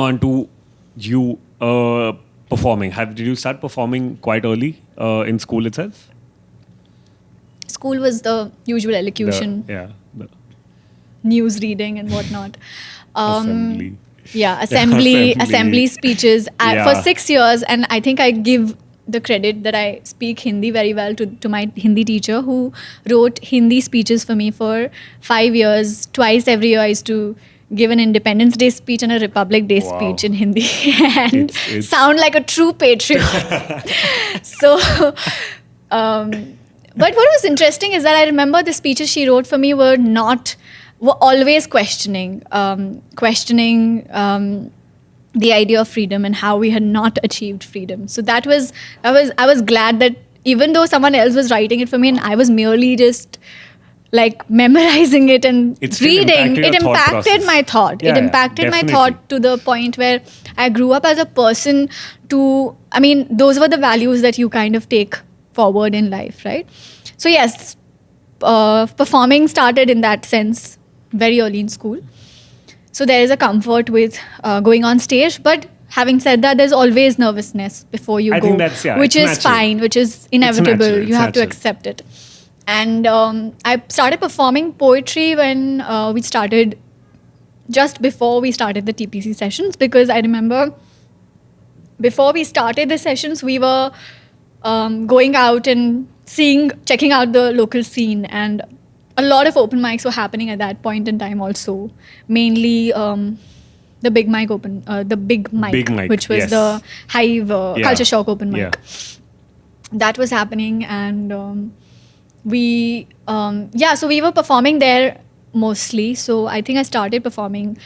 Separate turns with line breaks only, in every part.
on to you performing. Did you start performing quite early in school itself?
School was the usual elocution,
The
news reading and whatnot.
assembly.
Yeah, assembly
Assembly.
speeches
Yeah.
for 6 years. And I think I give the credit that I speak Hindi very well to my Hindi teacher, who wrote Hindi speeches for me for 5 years. Twice every year I used to give an Independence Day speech and a Republic Day
Wow.
speech in Hindi and
It's-
sound like a true patriot. So, but what was interesting is that I remember the speeches she wrote for me were always questioning the idea of freedom and how we had not achieved freedom. So I was glad that even though someone else was writing it for me and I was merely just like memorizing it and
It still
reading,
impacted
it
your thought
impacted
process.
my thought.
Yeah,
It
yeah,
impacted my
definitely.
thought to the point where I grew up as a person those were the values that you kind of take forward in life, right? So yes, performing started in that sense very early in school. So there is a comfort with going on stage, but having said that, there's always nervousness before you
I
go,
think that's- yeah,
which
it's
is
natural.
fine, which is inevitable.
natural, it's
You have to
natural.
accept it. And I started performing poetry when just before we started the TPC sessions, because I remember before we started the sessions, we were going out and checking out the local scene, and a lot of open mics were happening at that point in time also. Mainly the Big Mic,
Big Mic,
which was
yes.
the Hive
Yeah.
Culture Shock open mic.
Yeah.
That was happening, and so we were performing there mostly. So I think I started performing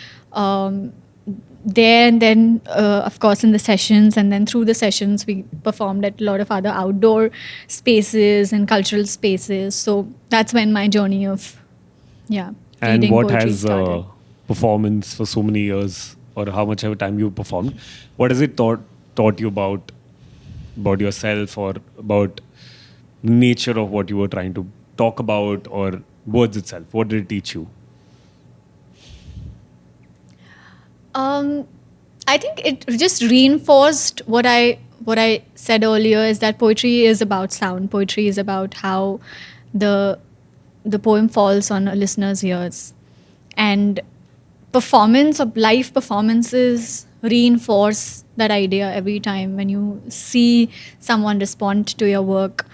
there, and then of course in the sessions, and then through the sessions we performed at a lot of other outdoor spaces and cultural spaces. So that's when my journey of
And
reading
what
poetry
has
started.
performance for so many years, or how much ever time you performed, what has it taught you about yourself, or about nature of what you were trying to talk about, or words itself? What did it teach you?
I think it just reinforced what I said earlier, is that poetry is about sound. Poetry is about how the poem falls on a listener's ears, and live performances reinforce that idea every time. When you see someone respond to your work,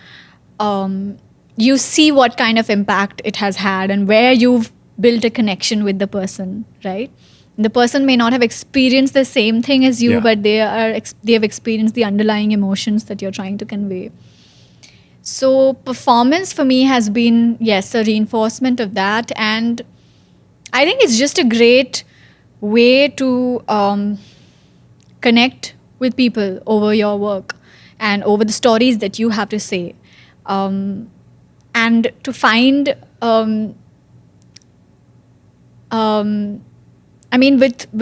you see what kind of impact it has had and where you've built a connection with the person, right? The person may not have experienced the same thing as you,
Yeah.
but they have experienced the underlying emotions that you're trying to convey. So performance for me has been, yes, a reinforcement of that. And I think it's just a great way to connect with people over your work and over the stories that you have to say. And to find,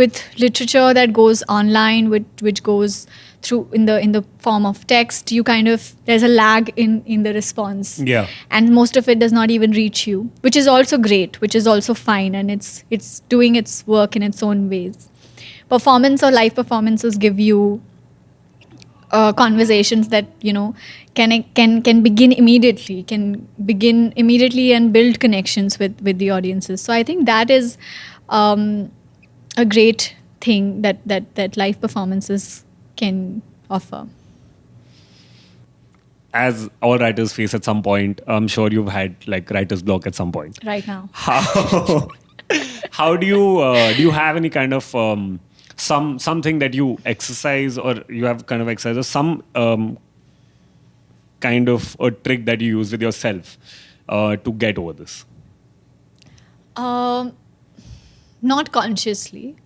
with literature that goes online, which goes through in the form of text, there's a lag in the response.
Yeah.
And most of it does not even reach you, which is also great, which is also fine, and it's doing its work in its own ways. Performance or live performances give you conversations that can begin immediately, and build connections with the audiences. So I think that is a great thing that live performances can offer.
As all writers face at some point, I'm sure you've had like writer's block at some point.
Right now,
How do you have any kind of something that you exercise, or you have kind of exercise, or some kind of a trick that you use with yourself to get over this?
not consciously.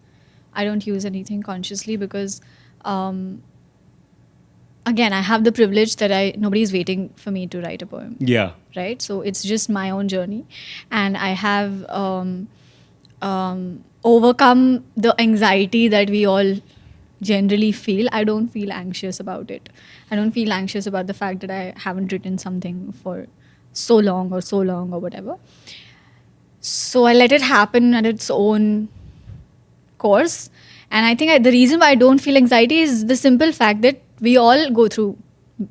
I don't use anything consciously because, again, I have the privilege that nobody's waiting for me to write a poem.
Yeah.
Right? So it's just my own journey. And I have overcome the anxiety that we all generally feel. I don't feel anxious about it. I don't feel anxious about the fact that I haven't written something for so long or whatever. So I let it happen at its own course. And I think the reason why I don't feel anxiety is the simple fact that we all go through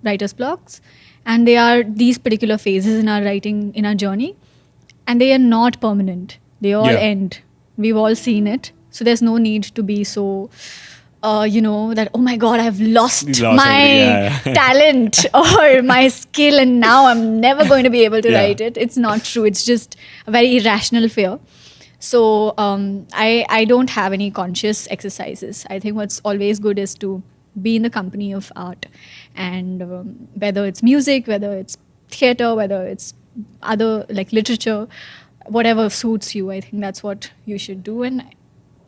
writer's blocks, and they are these particular phases in our writing, in our journey, and they are not permanent. They all
Yeah.
end. We've all seen it. So there's no need to be so, that, oh my God, I've lost
You lost
my
everything, yeah.
talent or my skill, and now I'm never going to be able to
Yeah.
write it. It's not true. It's just a very irrational fear. So I don't have any conscious exercises. I think what's always good is to be in the company of art, and whether it's music, whether it's theater, whether it's other like literature, whatever suits you. I think that's what you should do, and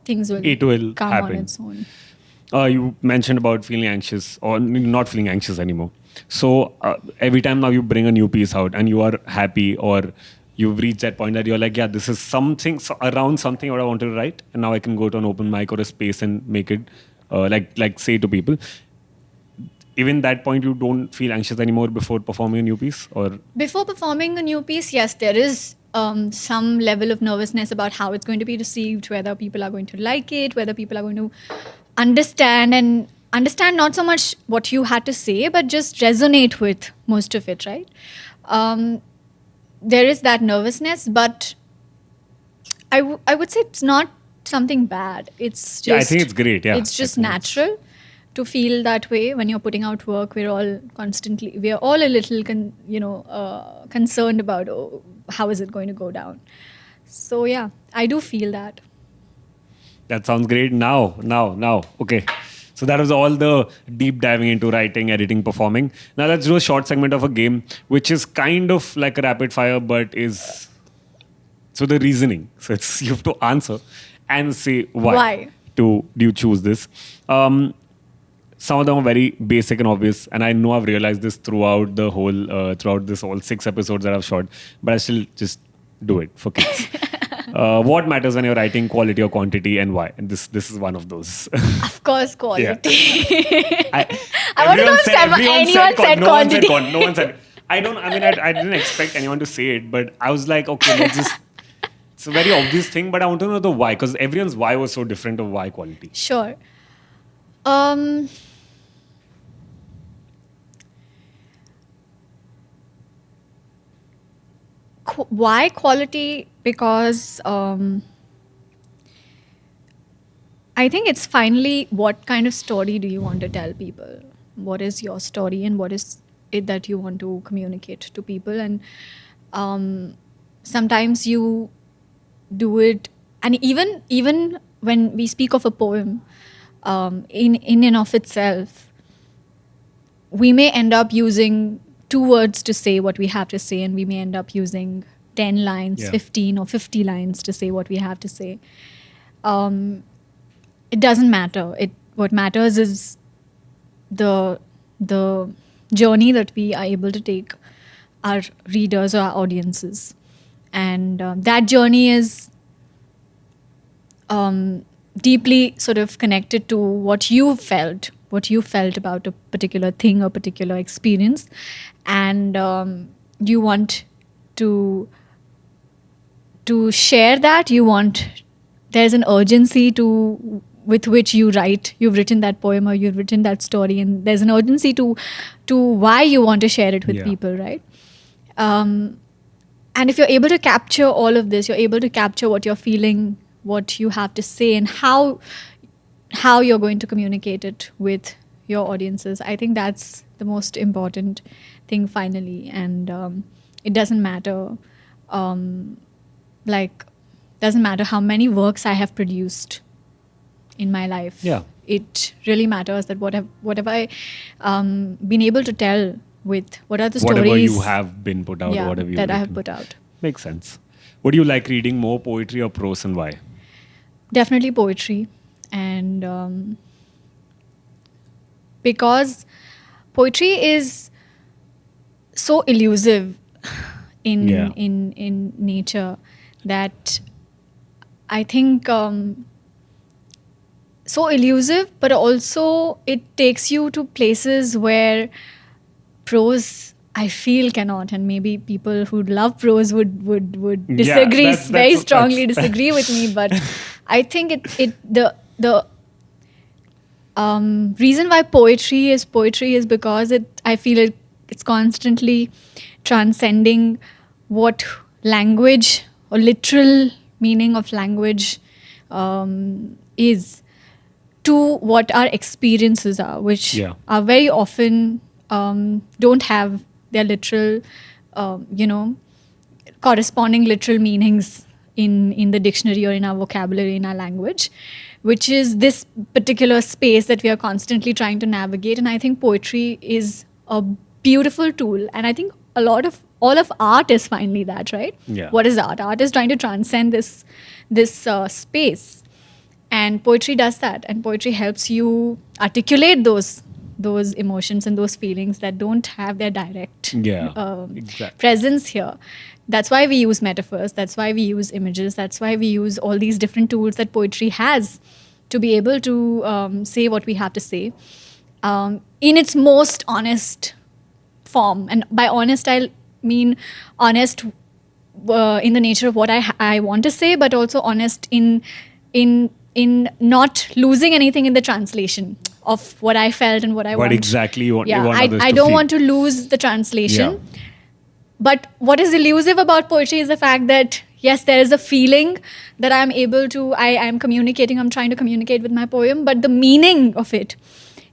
things will
It will
come
happen.
on its own.
You mentioned about feeling anxious or not feeling anxious anymore. So every time now you bring a new piece out and you are happy, or you've reached that point that you're like, yeah, this is something around something what I want to write, and now I can go to an open mic or a space and make it like say to people. Even that point, you don't feel anxious anymore before performing a new piece, or
Before performing a new piece, yes, there is some level of nervousness about how it's going to be received, whether people are going to like it, whether people are going to understand not so much what you had to say, but just resonate with most of it, right? There is that nervousness, but I would say it's not something bad. It's just,
yeah, I think it's great. Yeah,
it's
I
just
think it's-
natural to feel that way when you're putting out work. We are all a little concerned about, how is it going to go down. So yeah, I do feel that.
That sounds great. Now. Okay. So that was all the deep diving into writing, editing, performing. Now let's do a short segment of a game, which is kind of like a rapid fire, but is so the reasoning. So it's you have to answer and say why.
Why?
Do you choose this? Some of them are very basic and obvious, and I know I've realized this throughout the whole throughout this all 6 episodes that I've shot, but I still just do it for kids. What matters when you're writing, quality or quantity, and why? And this is one of those.
Of course, quality. I want to
Everyone
know if anyone said
no one said
quantity.
no one said. I didn't expect anyone to say it, but I was like, okay, let's just. It's a very obvious thing, but I want to know the why, because everyone's why was so different of why quality.
Sure. Why quality? Because I think it's finally what kind of story do you want to tell people? What is your story, and what is it that you want to communicate to people? And sometimes you do it, and even when we speak of a poem, in and of itself, we may end up using 2 words to say what we have to say, and we may end up using 10 lines,
Yeah.
15 or 50 lines to say what we have to say. It doesn't matter. What matters is the journey that we are able to take our readers or our audiences, and that journey is deeply sort of connected to what you felt about a particular thing or particular experience, and you want to share that. There's an urgency with which you write. You've written that poem or you've written that story, and there's an urgency to why you want to share it with
Yeah.
people, right? And if you're able to capture all of this, you're able to capture what you're feeling, what you have to say, and how you're going to communicate it with your audiences. I think that's the most important thing finally. And it doesn't matter, doesn't matter how many works I have produced in my life.
Yeah.
It really matters that what have I been able to tell with what are the stories
Whatever you have been put out,
yeah,
whatever you
that I have
written.
put out.
Makes sense. What do you like reading more, poetry or prose, and why?
Definitely poetry. And because poetry is so elusive in
Yeah.
in nature that I think so elusive, but also it takes you to places where prose I feel cannot, and maybe people who love prose would
Yeah,
disagree,
that's-
very
that's-
strongly
that's-
disagree with me. But I think the Reason why poetry is because I feel it's constantly transcending what language or literal meaning of language is to what our experiences are, which
Yeah.
are very often don't have their literal, corresponding literal meanings in the dictionary or in our vocabulary in our language, which is this particular space that we are constantly trying to navigate. And I think poetry is a beautiful tool, and I think all of art is finally that, right?
Yeah.
What is art is trying to transcend this space, and poetry does that, and poetry helps you articulate those emotions and those feelings that don't have their direct
Yeah. Exactly.
presence here. That's why we use metaphors, that's why we use images, that's why we use all these different tools that poetry has to be able to say what we have to say in its most honest form. And by honest, I mean honest in the nature of what I want to say, but also honest in not losing anything in the translation of what I felt and what I
What
want.
exactly you want,
Yeah,
you want others
I
to
don't
feel.
want to lose the translation.
Yeah.
But what is elusive about poetry is the fact that, yes, there is a feeling that I'm able to, I'm communicating, I'm trying to communicate with my poem, but the meaning of it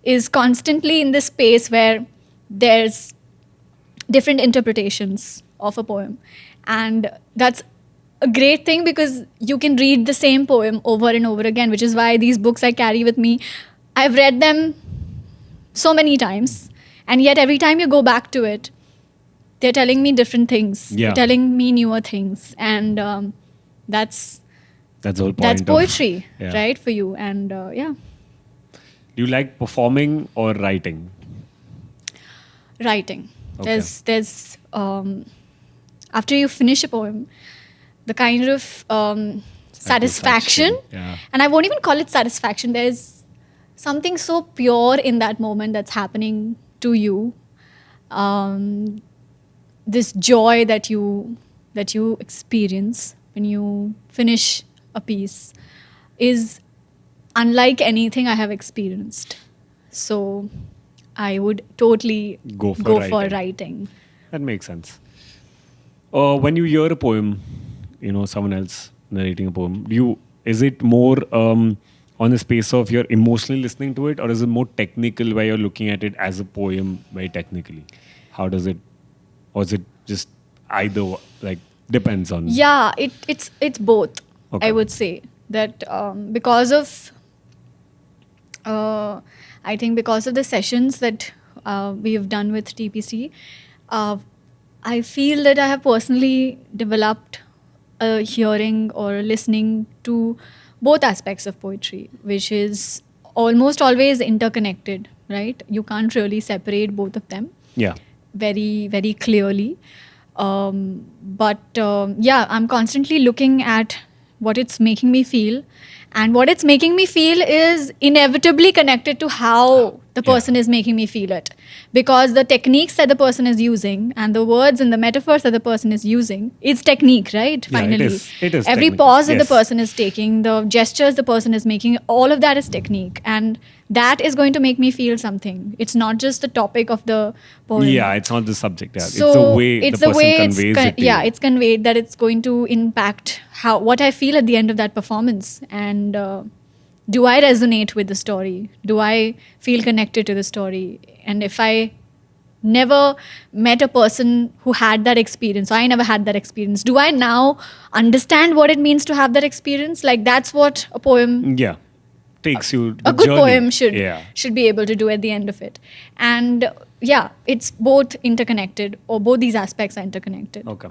is constantly in this space where there's different interpretations of a poem. And that's a great thing because you can read the same poem over and over again, which is why these books I carry with me, I've read them so many times, and yet every time you go back to it, they're telling me different things.
Yeah.
They're telling me newer things, and that's
That's the whole point.
that's
of-
poetry,
Yeah.
right, for you. And yeah,
Do you like performing or writing?
writing.
Okay.
There's after you finish a poem, the kind of satisfaction,
Yeah.
and I won't even call it satisfaction. There's something so pure in that moment that's happening to you. This joy that you experience when you finish a piece is unlike anything I have experienced. So I would totally
Go for
for
writing.
writing.
That makes sense. When you hear a poem, someone else narrating a poem, is it more on the space of you're emotionally listening to it, or is it more technical where you're looking at it as a poem very technically? How does it, or is it just either, like, depends on?
Yeah, it's both.
Okay.
I would say that because of I think because of the sessions that we have done with TPC, I feel that I have personally developed a hearing or listening to both aspects of poetry, which is almost always interconnected, right? You can't really separate both of them
Yeah.
very, very clearly. But yeah, I'm constantly looking at what it's making me feel. And what it's making me feel is inevitably connected to how the person is making me feel it. Because the techniques that the person is using and the words and the metaphors that the person is using, it's technique, right?
Yeah, it
Finally.
is. It is
Every
technical.
pause that the
Yes.
person is taking, the gestures the person is making, all of that is technique. And that is going to make me feel something. It's not just the topic of the poem.
Yeah, it's not the subject. Yeah.
So
it's the way the person conveys it to
yeah,
you.
it's conveyed that it's going to impact what I feel at the end of that performance. And do I resonate with the story? Do I feel connected to the story? And if I never met a person who had that experience, or I never had that experience, do I now understand what it means to have that experience? Like, that's what a poem,
Yeah. Takes you the
a good
journey.
poem
Yeah.
should be able to do at the end of it. And yeah, it's both interconnected, or both these aspects are interconnected.
Okay.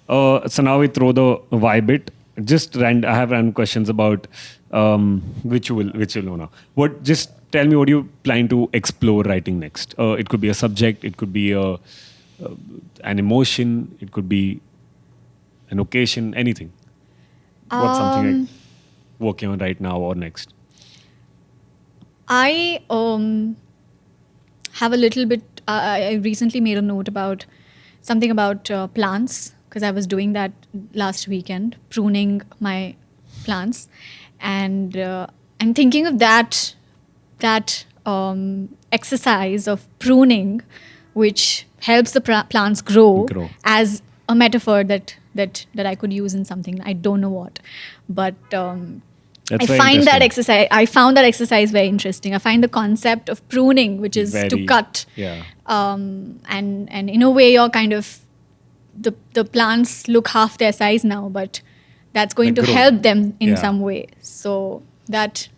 So now we throw the vibe bit. I have random questions about which you know now. Just tell me what you plan to explore writing next. It could be a subject, it could be an emotion, it could be an occasion, anything. What's something like working on right now or next?
I have a little bit. I recently made a note about something about plants, because I was doing that last weekend, pruning my plants, and I'm thinking of that that exercise of pruning, which helps the plants grow, as a metaphor that I could use in something. I don't know what, but I found that exercise very interesting. I find the concept of pruning, which is to cut, and in a way, you're kind of the plants look half their size now, but that's going to help them in some way. So that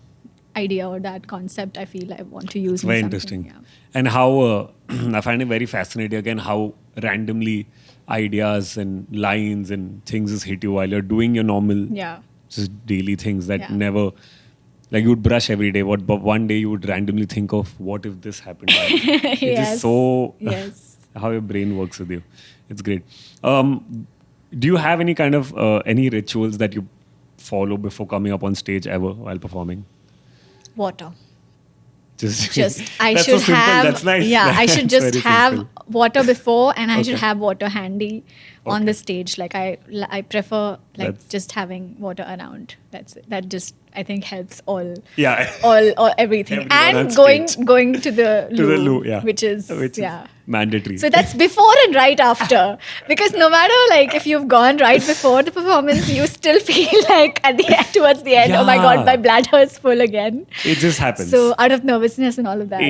idea or that concept, I feel I want to use.
It's very interesting. Yeah. And how I find it very fascinating again how randomly ideas and lines and things just hit you while you're doing your normal just daily things that never, like you would brush every day, but one day you would randomly think of what if this happened. It's just so how your brain works with you. It's great. Do you have any kind of any rituals that you follow before coming up on stage ever while performing?
Water.
Just
I
that's
should
so simple.
have.
That's nice.
Yeah, I should just have
simple.
water before, and I should have water handy on the stage. Like I prefer just having water around. That just I think helps all everything. And going to the loo, which is
mandatory.
So that's before and right after, because no matter like if you've gone right before the performance, you still feel like at the end, towards the end, oh my god, my bladder is full again.
It just happens.
So out of nervousness and all of that.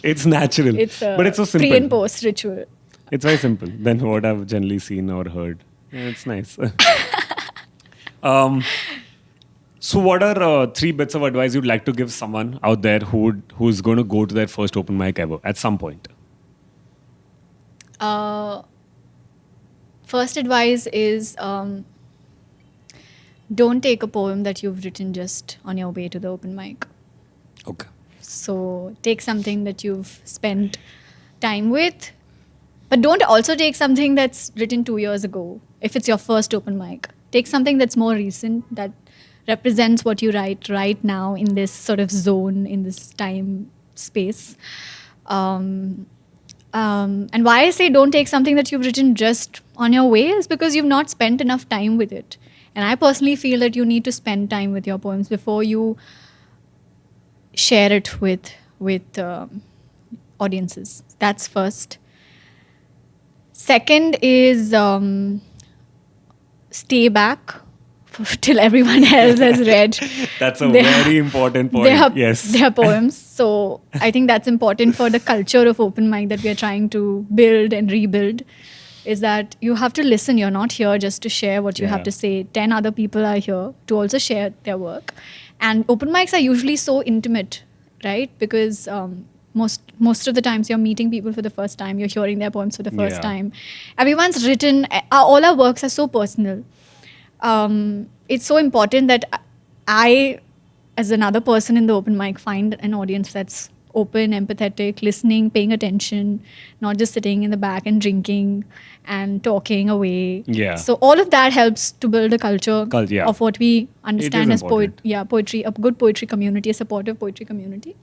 It's natural. But it's so simple.
Pre and post ritual.
It's very simple than what I've generally seen or heard. Yeah, it's nice. So what are 3 bits of advice you'd like to give someone out there who's going to go to their first open mic ever at some point?
First advice is don't take a poem that you've written just on your way to the open mic.
Okay.
So take something that you've spent time with, but don't also take something that's written 2 years ago. If it's your first open mic, take something that's more recent, that represents what you write right now in this sort of zone, in this time space. And why I say don't take something that you've written just on your way is because you've not spent enough time with it. And I personally feel that you need to spend time with your poems before you share it with audiences. That's first. Second is stay back till everyone else has read.
That's a very important point.
Their poems. So I think that's important for the culture of open mic that we are trying to build and rebuild, is that you have to listen. You're not here just to share what you have to say. 10 other people are here to also share their work. And open mics are usually so intimate, right? Because most of the times you're meeting people for the first time, you're hearing their poems for the first time. Everyone's written, all our works are so personal. It's so important that I, as another person in the open mic, find an audience that's open, empathetic, listening, paying attention, not just sitting in the back and drinking and talking away.
Yeah.
So all of that helps to build a culture of what we understand as poetry, a good poetry community, a supportive poetry community.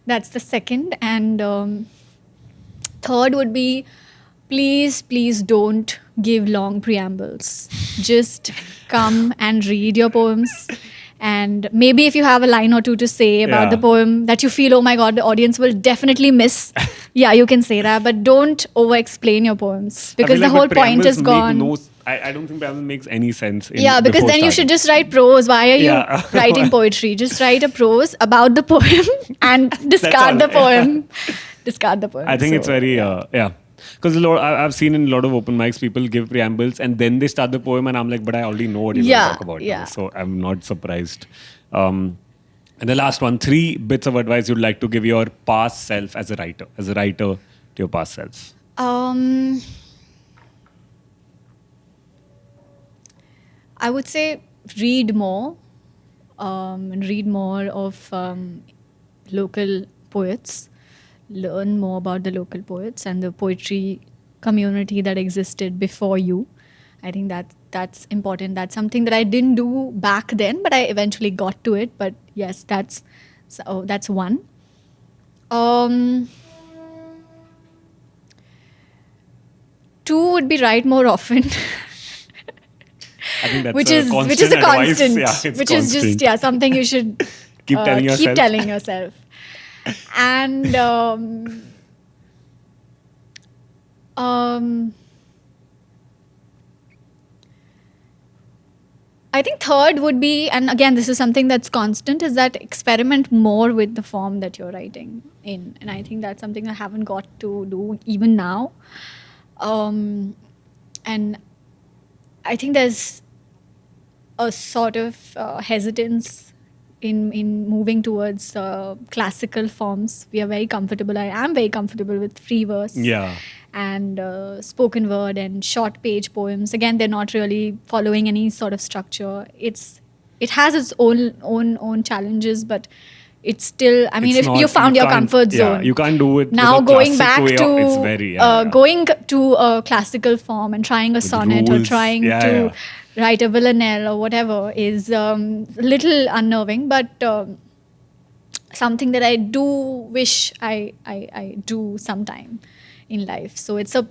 That's the second. And third would be, please don't give long preambles. Just come and read your poems. And maybe if you have a line or two to say about the poem that you feel, oh my God, the audience will definitely miss. You can say that. But don't over-explain your poems, because the whole point is gone.
I don't think preamble makes any sense.
Because then you should just write prose. Why are you writing poetry? Just write a prose about the poem and discard the poem. Discard the poem.
I think it's very, because I've seen in a lot of open mics, people give preambles and then they start the poem and I'm like, but I already know what you're going to talk about. Now, so I'm not surprised. And the last one, 3 bits of advice you'd like to give your past self as a writer to your past self.
I would say read more and read more of local poets. Learn more about the local poets and the poetry community that existed before you. I think that's important. That's something that I didn't do back then, but I eventually got to it. But yes, that's one. 2 would be write more often.
I think that's
which is a constant.
Which
is just something you should
keep telling yourself.
And I think third would be, and again, this is something that's constant, is that experiment more with the form that you're writing in. And I think that's something I haven't got to do even now. And I think there's a sort of hesitance in moving towards classical forms. We are very comfortable. I am very comfortable with free verse.
Yeah.
And spoken word and short page poems. Again, they're not really following any sort of structure. It has its own challenges, but it's still. I mean,
It's
if
not-
you found
you
your
can't-
comfort
yeah,
zone,
you can't do it
now
with a
going
classic
back
way
to
it's very yeah.
going to a classical form and trying a sonnet or
rules.
trying
Yeah,
to
yeah.
write a villanelle or whatever is a little unnerving, but something that I do wish I do sometime in life. So it's a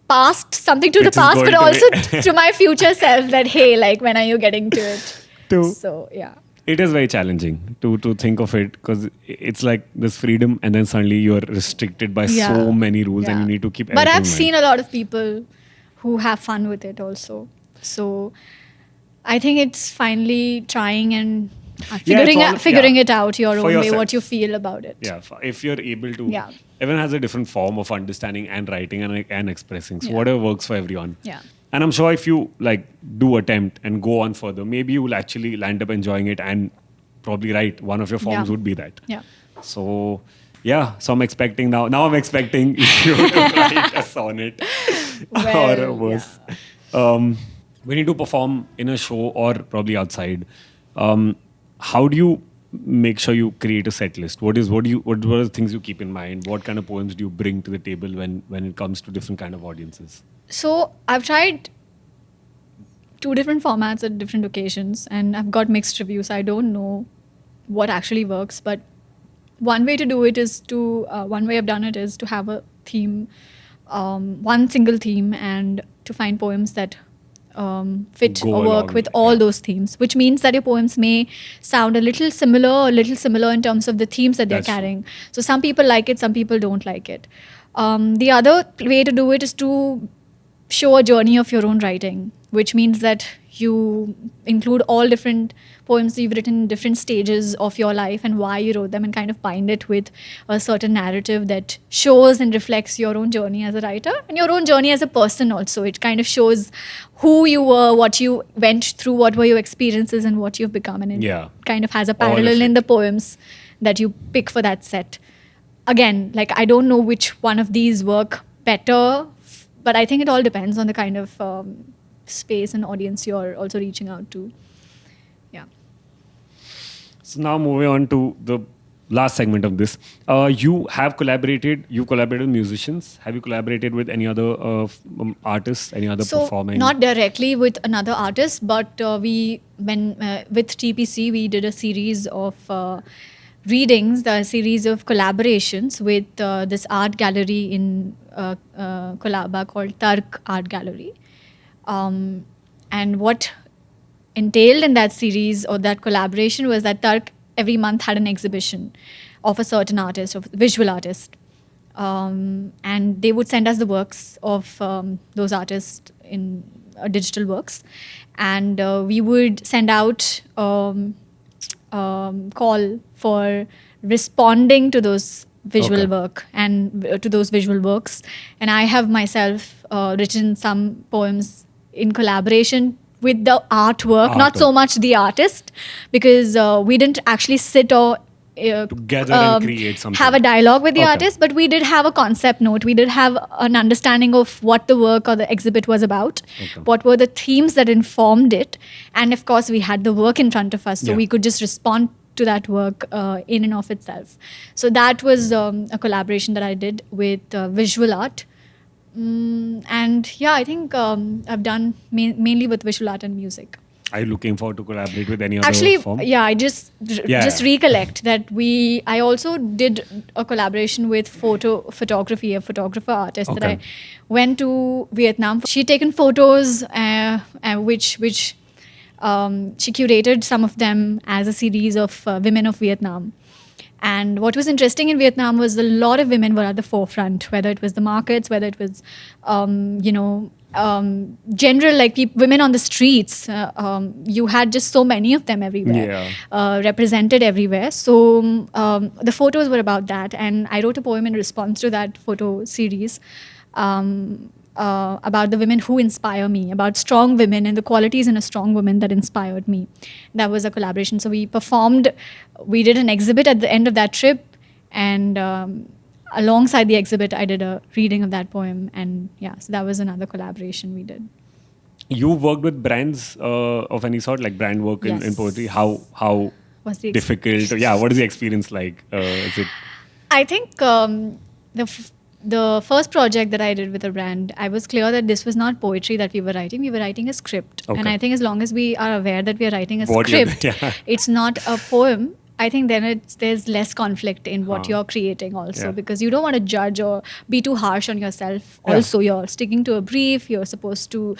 past, something to
Which
the
is
past,
going
but
to
also
be-
to my future self that, hey, like, when are you getting to it?
To-
So, yeah.
It is very challenging to think of it because it's like this freedom and then suddenly you're restricted by
Yeah.
so many rules and
Yeah.
you need to keep
But
everything
I've
in mind.
seen a lot of people who have fun with it also. So I think it's finally trying and figuring it out your
For
own way,
yourself.
what you feel about it.
Yeah, if you're able to,
Yeah.
everyone has a different form of understanding and writing and expressing. So
Yeah.
whatever works for everyone.
Yeah.
And I'm sure if you like do attempt and go on further, maybe you will actually land up enjoying it and probably write. One of your forms
Yeah.
would be that.
Yeah.
So yeah, so I'm expecting now. Now I'm expecting you to write a sonnet or a verse. When you do perform in a show or probably outside, how do you make sure you create a set list? What are the things you keep in mind? What kind of poems do you bring to the table when it comes to different kind of audiences?
So I've tried 2 different formats at different occasions and I've got mixed reviews. I don't know what actually works, but one way to do it is one way I've done it is to have a theme, one single theme, and to find poems that fit
Go
or work
along
with
with,
all
yeah.
those themes, which means that your poems may sound a little similar in terms of the themes that they're
That's true.
carrying. So some people like it, some people don't like it. The other way to do it is to show a journey of your own writing, which means that you include all different poems you've written in different stages of your life and why you wrote them, and kind of bind it with a certain narrative that shows and reflects your own journey as a writer and your own journey as a person also. It kind of shows who you were, what you went through, what were your experiences, and what you've become. And it
Yeah.
kind of has a
All of
parallel in
it.
the poems that you pick for that set. Again, like, I don't know which one of these work better, but I think it all depends on the kind of space and audience you're also reaching out to. Yeah.
So now moving on to the last segment of this. You collaborated with musicians. Have you collaborated with any other artists, any other
So
performing?
not directly with another artist, but with TPC we did a series of readings, the series of collaborations with this art gallery in Colaba called Tark Art Gallery. And what entailed in that series or that collaboration was that Tark every month had an exhibition of a certain artist, of visual artist. And they would send us the works of those artists in digital works. And we would send out call for responding to those visual
Okay.
work and to those visual works. And I have myself written some poems in collaboration with the artwork, not so
Artwork.
much the artist, because we didn't actually sit or
Together and create something.
have a dialogue with the
Okay.
artist, but we did have a concept note. We did have an understanding of what the work or the exhibit was about,
Okay.
what were the themes that informed it, and of course we had the work in front of us, so
Yeah.
we could just respond to that work in and of itself. So that was a collaboration that I did with visual art. And yeah, I think I've done mainly with visual art and music.
Are you looking forward to collaborate with any other
Actually,
form?
yeah, I just
Yeah.
recollect that I also did a collaboration with photography, a photographer artist that
Okay.
I went to Vietnam. She'd taken photos, which she curated some of them as a series of women of Vietnam. And what was interesting in Vietnam was a lot of women were at the forefront, whether it was the markets, whether it was, general, like women on the streets. You had just so many of them everywhere, represented everywhere. So the photos were about that. And I wrote a poem in response to that photo series. About the women who inspire me, about strong women and the qualities in a strong woman that inspired me. That was a collaboration. So we did an exhibit at the end of that trip, and alongside the exhibit, I did a reading of that poem. And yeah, so that was another collaboration we did.
You worked with brands of any sort, like brand work in poetry. How
was the
difficult? Yeah, what is the experience like? Is it?
I think the first project that I did with a brand, I was clear that this was not poetry that we were writing. We were writing a script.
Okay.
And I think as long as we are aware that we are writing a
What
script,
yeah.
it's not a poem, I think then there's less conflict in what you're creating also,
Yeah.
because you don't want to judge or be too harsh on yourself.
Yeah.
Also, you're sticking to a brief. You're supposed to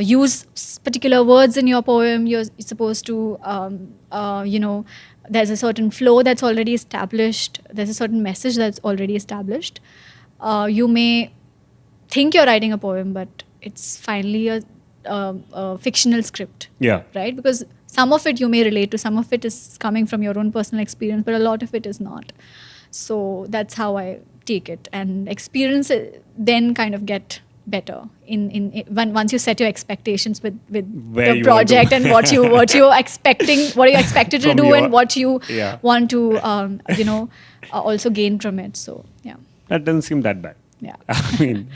use particular words in your poem. You're supposed to, there's a certain flow that's already established. There's a certain message that's already established. You may think you're writing a poem, but it's finally a fictional script.
Yeah.
Right? Because some of it you may relate to, some of it is coming from your own personal experience, but a lot of it is not. So that's how I take it. And experience then kind of get better once you set your expectations with the project and what you're expecting, what you're expected to do, and what you want to also gain from it. So yeah.
That doesn't seem that bad.
Yeah.
I mean,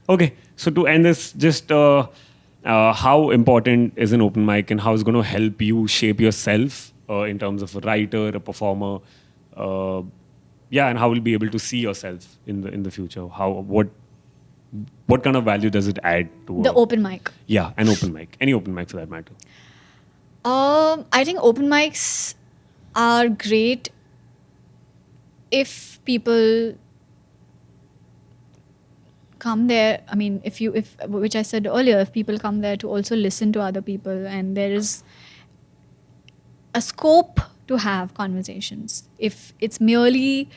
okay. So to end this, just how important is an open mic, and how is going to help you shape yourself in terms of a writer, a performer, and how will you be able to see yourself in the future? What kind of value does it add to
the open mic?
Yeah, an open mic, any open mic for that matter.
I think open mics are great if people come there. I mean, if which I said earlier, if people come there to also listen to other people, and there is a scope to have conversations. If it's merely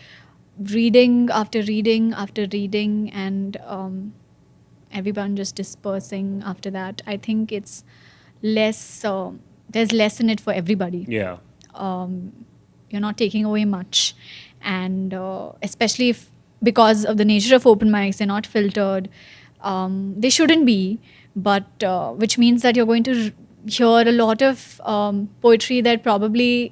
reading after reading after reading and everyone just dispersing after that, I think it's less. There's less in it for everybody.
Yeah.
You're not taking away much, and especially if, because of the nature of open mics, they're not filtered. They shouldn't be, but which means that you're going to hear a lot of poetry that probably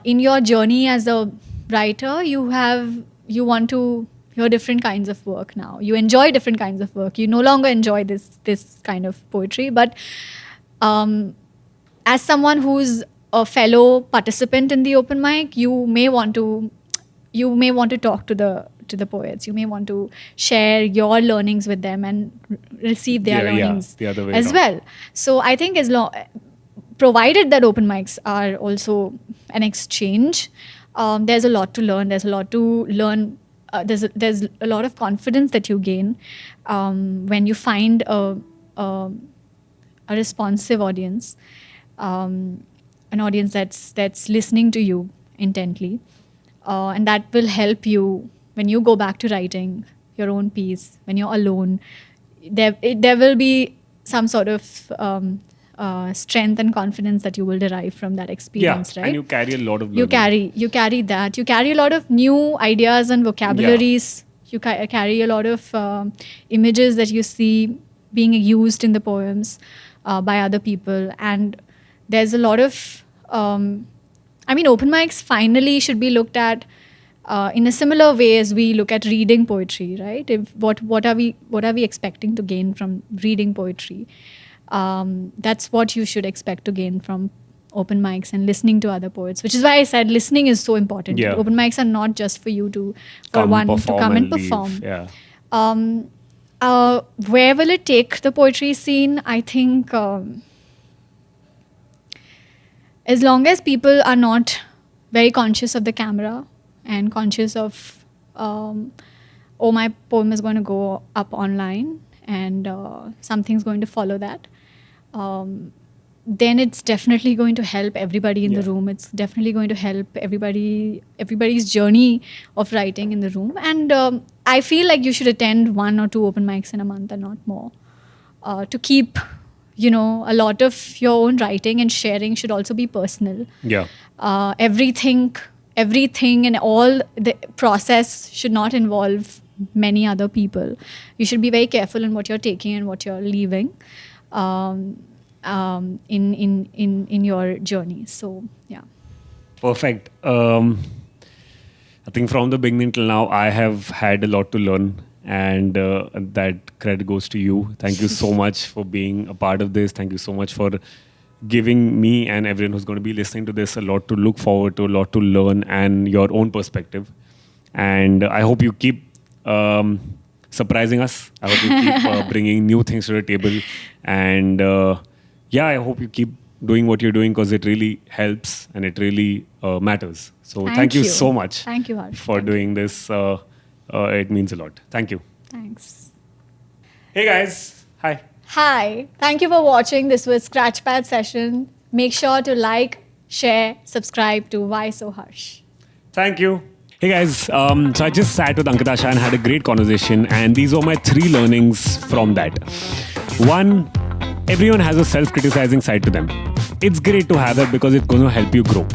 in your journey as a writer, you want to hear different kinds of work now. You enjoy different kinds of work. You no longer enjoy this kind of poetry, but as someone who's a fellow participant in the open mic, you may want to talk to the poets. You may want to share your learnings with them and receive their learnings
the other way
as
around.
well. So I think provided that open mics are also an exchange, there's a lot to learn. There's a lot to learn. There's a lot of confidence that you gain when you find a responsive audience, an audience that's listening to you intently. And that will help you when you go back to writing your own piece, when you're alone. There will be some sort of strength and confidence that you will derive from that experience, right?
And you carry a lot of
learning. You carry that. You carry a lot of new ideas and vocabularies. You carry a lot of images that you see being used in the poems by other people. And there's a lot of... open mics finally should be looked at in a similar way as we look at reading poetry, right? What are we expecting to gain from reading poetry? That's what you should expect to gain from open mics and listening to other poets, which is why I said listening is so important.
Yeah.
Open mics are not just for you to come and perform.
Yeah.
Where will it take the poetry scene? I think as long as people are not very conscious of the camera and conscious of, my poem is going to go up online and something's going to follow that. then it's definitely going to help everybody in the
Yeah.
room. It's definitely going to help everybody's journey of writing in the room. And I feel like you should attend 1 or 2 open mics in a month and not more, to keep, a lot of your own writing and sharing should also be personal.
Yeah.
Everything and all the process should not involve many other people. You should be very careful in what you're taking and what you're leaving, in your journey. So yeah.
Perfect. I think from the beginning till now, I have had a lot to learn, and that credit goes to you. Thank you so much for being a part of this. Thank you so much for giving me and everyone who's going to be listening to this a lot to look forward to, a lot to learn, and your own perspective. And I hope you keep surprising us. I hope you keep bringing new things to the table. And I hope you keep doing what you're doing, because it really helps and it really matters. So thank you so much
Thank you, Harsh.
for
Thank you.
doing this. It means a lot. Thank you.
Thanks.
Hey guys. Hi.
Hi. Thank you for watching. This was Scratchpad Session. Make sure to like, share, subscribe to Why So Harsh.
Thank you. Hey guys, so I just sat with Ankita Shah and had a great conversation, and these were my 3 learnings from that. 1, everyone has a self-criticizing side to them. It's great to have it because it's going to help you grow.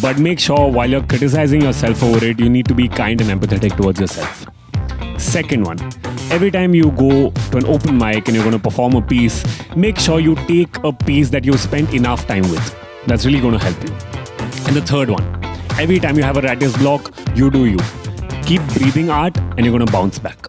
But make sure while you're criticizing yourself over it, you need to be kind and empathetic towards yourself. Second one, every time you go to an open mic and you're going to perform a piece, make sure you take a piece that you spent enough time with. That's really going to help you. And the third one, every time you have a writer's block, you do you. Keep breathing art and you're going to bounce back.